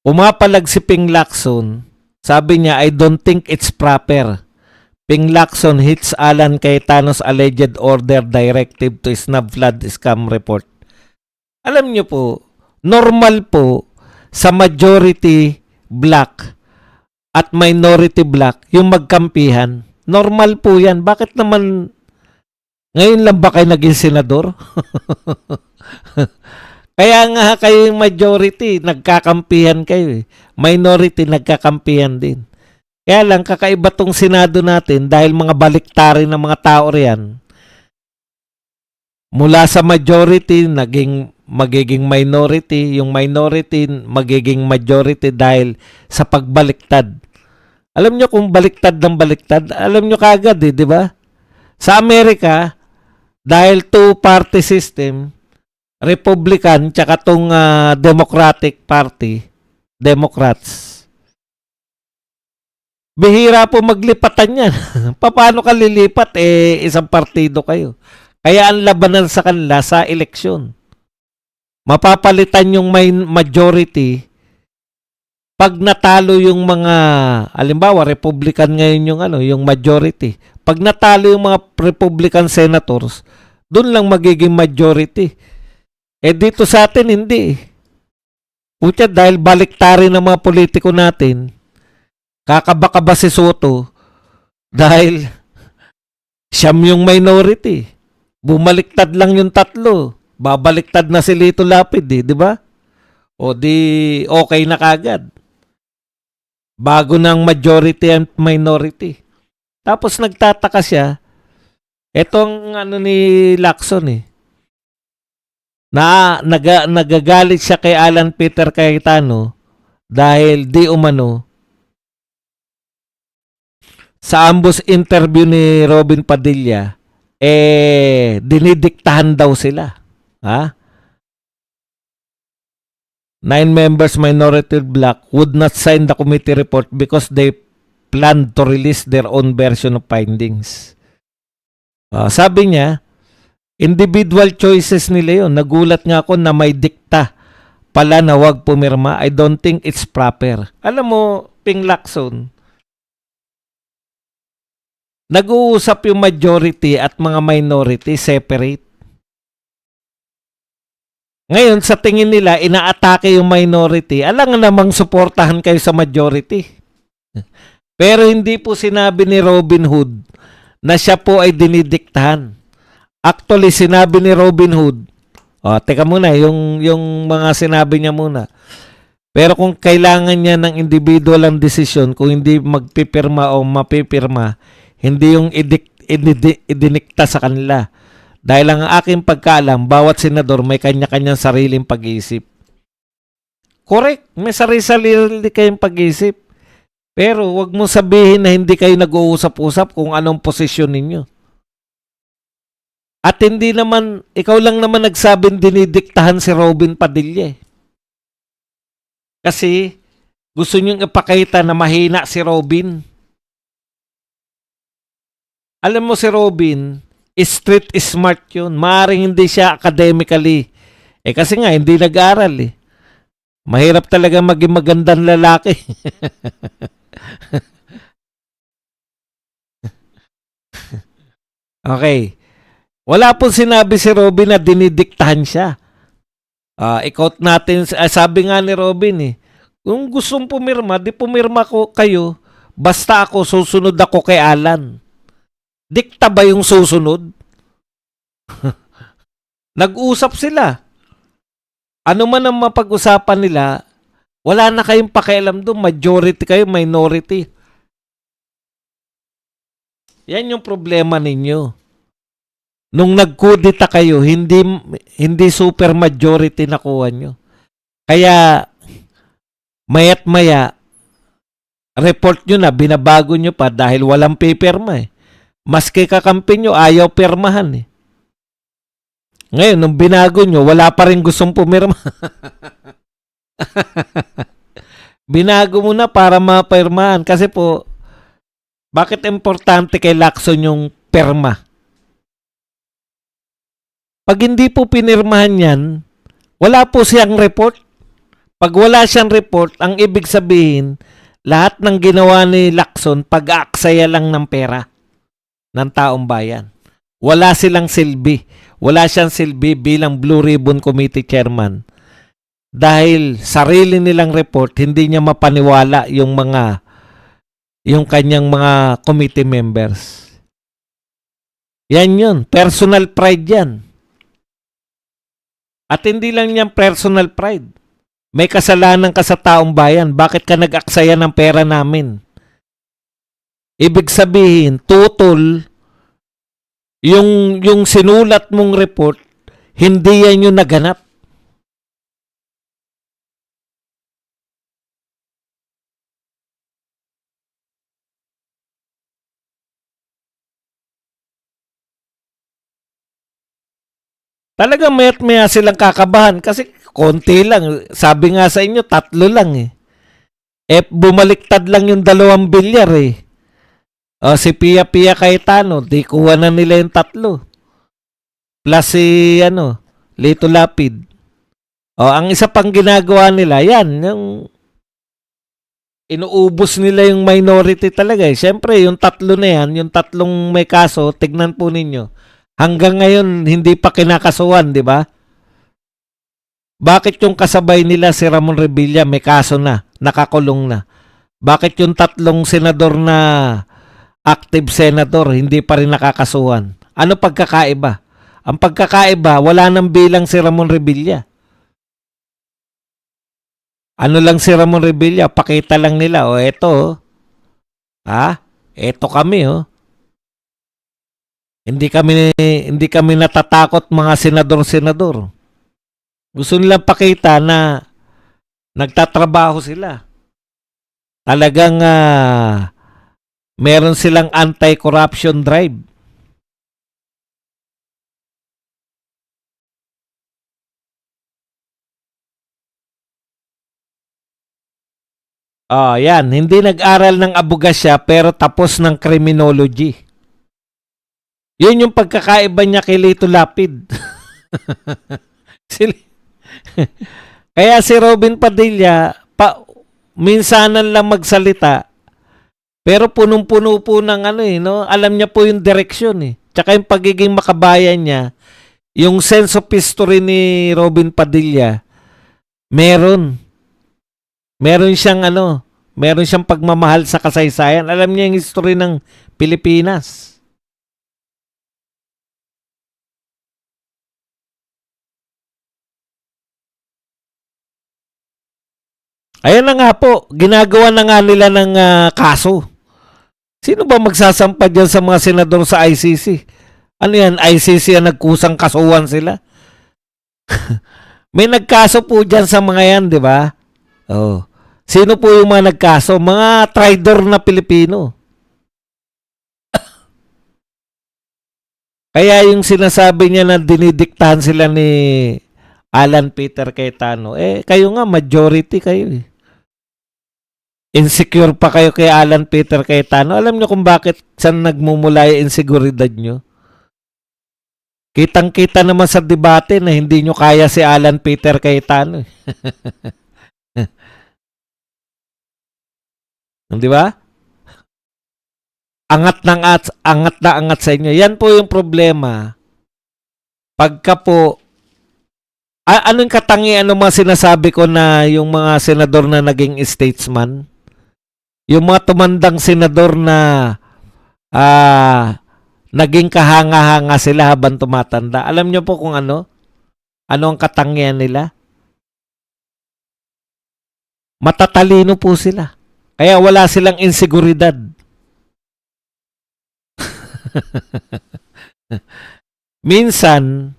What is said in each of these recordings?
Umapalag si Ping Lacson. Sabi niya, I don't think it's proper. Ping Lacson hits Alan Cayetano's alleged order directive to snub flood scam report. Alam niyo po, normal po sa majority black at minority black yung magkampihan. Normal po yan. Bakit naman ngayon lang ba kayo naging senador? Kaya nga kayo yung majority, nagkakampihan kayo eh. Minority, nagkakampihan din. Kaya lang, kakaiba tong Senado natin dahil mga baliktari ng mga tao riyan. Mula sa majority, magiging minority. Yung minority, magiging majority dahil sa pagbaliktad. Alam nyo kung baliktad ng baliktad? Alam nyo kagad eh, di ba? Sa Amerika, dahil two-party system, Republican tsaka tong Democratic Party, Democrats. Bihira po maglipatan yan. Paano ka lilipat? Isang partido kayo. Kaya ang labanan sa kanila sa eleksyon. Mapapalitan yung majority pag natalo yung mga, halimbawa, Republican ngayon yung majority. Pag natalo yung mga Republican senators, doon lang magiging majority. Dito sa atin, hindi. Pucha, dahil baliktari ng mga politiko natin, kakabaka ba si Soto dahil siyam yung minority. Bumaliktad lang yung tatlo. Babaliktad na si Lito Lapid, di ba? O di okay na kagad. Bago ng majority and minority. Tapos nagtataka siya, etong ni Lacson nagagalit siya kay Alan Peter Cayetano dahil di umano sa ambush interview ni Robin Padilla dinidiktahan daw sila. 9 members minority black would not sign the committee report because they planned to release their own version of findings. Sabi niya, individual choices nila yun. Nagulat nga ako na may dikta pala na wag pumirma. I don't think it's proper. Alam mo, Ping Lacson, nag-uusap yung majority at mga minority separate. Ngayon, sa tingin nila, inaatake yung minority. Alam nga namang suportahan kayo sa majority. Pero hindi po sinabi ni Robin Hood na siya po ay dinidiktahan. Actually, sinabi ni Robin Hood, teka muna, yung mga sinabi niya muna. Pero kung kailangan niya ng individual ang desisyon, kung hindi magpipirma o mapipirma, hindi yung idinikta sa kanila. Dahil ang aking pagkaalam, bawat senador may kanya-kanyang sariling pag-iisip. Correct, may sarili-sarili kayong pag-iisip. Pero wag mo sabihin na hindi kayo nag-uusap-usap kung anong posisyon ninyo. At hindi naman, ikaw lang naman nagsabing dinidiktahan si Robin Padilla. Kasi gusto niyong ipakita na mahina si Robin. Alam mo si Robin, street smart yun. Maaring hindi siya academically. Kasi nga, hindi nag-aral Mahirap talaga maging magandang lalaki. Okay. Wala pong sinabi si Robin na dinidiktahan siya. I-quote natin, sabi nga ni Robin kung gustong pumirma, di pumirma ko kayo, basta ako, susunod ako kay Alan. Dikta ba yung susunod? Nag-usap sila. Ano man ang mapag-usapan nila, wala na kayong pakialam doon, majority kayo, minority. Yan yung problema ninyo. Nung nagkudita kayo, hindi super majority nakuha nyo. Kaya, mayat maya, report nyo na, binabago nyo pa dahil walang pipirma Maski kakampi nyo, ayaw pirmahan Ngayon, nung binago nyo, wala pa rin gustong pumirma. Binago mo na para mapirmahan. Kasi po, bakit importante kay Lacson yung pirma? Pag hindi po pinirmahan yan, wala po siyang report. Pag wala siyang report, ang ibig sabihin, lahat ng ginawa ni Lacson, pag-aaksaya lang ng pera ng taong bayan. Wala silang silbi. Wala siyang silbi bilang Blue Ribbon Committee Chairman. Dahil sarili nilang report, hindi niya mapaniwala yung kanyang mga committee members. Yan yun. Personal pride yan. At hindi lang yan personal pride. May kasalanan ka sa taong bayan. Bakit ka nag-aksaya ng pera namin? Ibig sabihin, tutol, yung sinulat mong report, hindi yan yung naganap. Talagang mayat maya silang kakabahan kasi konti lang. Sabi nga sa inyo, 3 lang eh. Bumaliktad lang yung 2 bilyar eh. Si Pia Cayetano, di kuha na nila yung 3. Plus si Lito Lapid. Ang isa pang ginagawa nila, yan, yung inuubos nila yung minority talaga eh. Siyempre, yung 3 na yan, yung 3 may kaso, tignan po ninyo. Hanggang ngayon, hindi pa kinakasuhan, di ba? Bakit yung kasabay nila si Ramon Revilla may kaso na, nakakulong na? Bakit yung 3 senador na active senador hindi pa rin nakakasuhan? Ano pagkakaiba? Ang pagkakaiba, wala nang bilang si Ramon Revilla. Ano lang si Ramon Revilla? Pakita lang nila, eto, eto kami, Hindi kami natatakot mga senador-senador. Gusto nilang pakita na nagtatrabaho sila. Talagang meron silang anti-corruption drive. Yan. Hindi nag-aral ng abogasya pero tapos ng criminology. Yun yung pagkakaiba niya kay Lito Lapid. Kaya si Robin Padilla, minsanan lang magsalita, pero punong-puno po ng alam niya po yung direksyon eh. Tsaka yung pagiging makabayan niya, yung sense of history ni Robin Padilla, meron siyang meron siyang pagmamahal sa kasaysayan. Alam niya yung history ng Pilipinas. Ayan na nga po, ginagawa na nga nila ng kaso. Sino ba magsasampa dyan sa mga senador sa ICC? Ano yan, ICC ang nagkusang kasuhan sila? May nagkaso po dyan sa mga yan, di ba? Sino po yung mga nagkaso? Mga traidor na Pilipino. Kaya yung sinasabi niya na dinidiktahan sila ni Alan Peter Cayetano, kayo nga, majority kayo eh. Insecure pa kayo kay Alan Peter Cayetano. Alam niyo kung bakit saan nagmumula yung inseguridad niyo? Kitang-kita naman sa debate na hindi niyo kaya si Alan Peter Cayetano. Di ba? Angat na angat sa inyo. Yan po yung problema. Pagka po anong katangian ng mga sinasabi ko na yung mga senador na naging statesman? Yung mga tumandang senador na naging kahanga-hanga sila habang tumatanda. Alam niyo po kung ano? Ano ang katangian nila? Matatalino po sila. Kaya wala silang inseguridad. Minsan,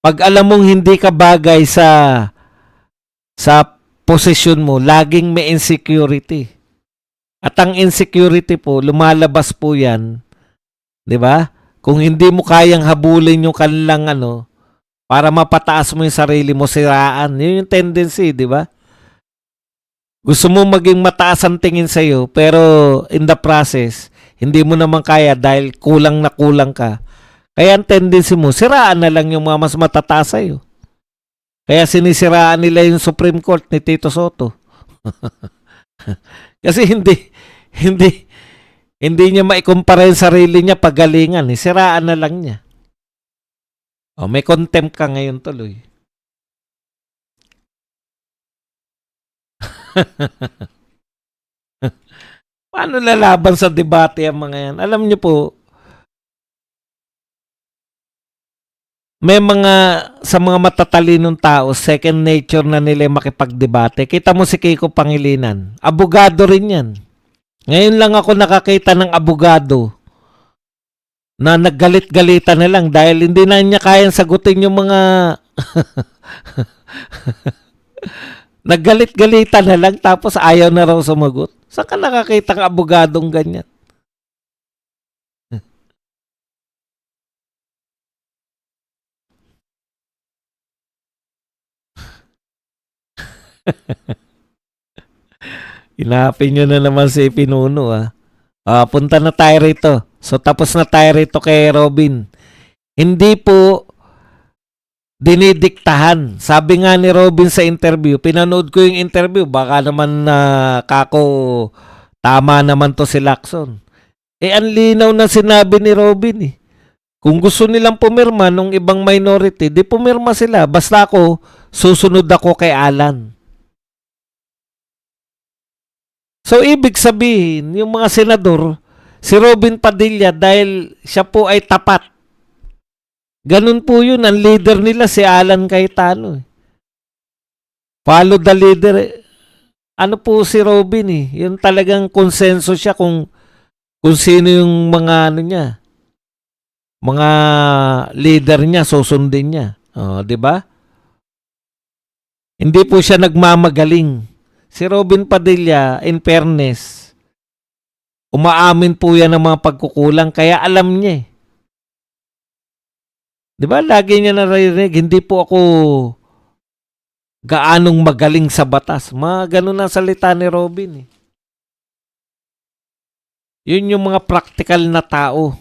pag alam mong hindi ka bagay sa posisyon mo, laging may insecurity. At ang insecurity po, lumalabas po yan, di ba? Kung hindi mo kayang habulin yung kanilang para mapataas mo yung sarili mo, siraan. Yun yung tendency, di ba? Gusto mo maging mataas ang tingin sa'yo, pero in the process, hindi mo naman kaya dahil kulang na kulang ka. Kaya ang tendency mo, siraan na lang yung mga mas matataas sa'yo. Kaya sinisiraan nila yung Supreme Court ni Tito Soto. Kasi hindi hindi niya maikumpara yung sarili niya pagalingan, siraan na lang niya. Oh, may contempt ka ngayon tuloy. Paano lalaban sa debate ang mga yan? Alam niyo po, may mga, sa mga matatalinong tao, second nature na nila makipagdebate. Kita mo si Kiko Pangilinan. Abogado rin yan. Ngayon lang ako nakakita ng abogado na naggalit-galitan na lang dahil hindi na niya kayang sagutin yung mga naggalit-galitan na lang tapos ayaw na raw sumagot. Saan ka nakakita ng abogadong ganyan? Inapin nyo na naman si Pinuno punta na tayo rito. So tapos na tayo rito kay Robin. Hindi po dinidiktahan. Sabi nga ni Robin sa interview, pinanood ko yung interview, baka naman kako tama naman to si Lacson. Ang linaw na sinabi ni Robin Kung gusto nilang pumirma nung ibang minority, di pumirma sila. Basta ako, susunod ako kay Alan. So, ibig sabihin, yung mga senador, si Robin Padilla, dahil siya po ay tapat. Ganun po yun. Ang leader nila, si Alan Cayetano. Follow the leader. Ano po si Robin Yung talagang konsenso siya kung sino yung mga ano niya. Mga leader niya, susundin niya. Di ba? Hindi po siya nagmamagaling. Si Robin Padilla, in fairness, umaamin po yan ng mga pagkukulang, kaya alam niya Di ba? Lagi niya naririnig, hindi po ako gaanong magaling sa batas. Mga ganun ang salita ni Robin Yun yung mga practical na tao.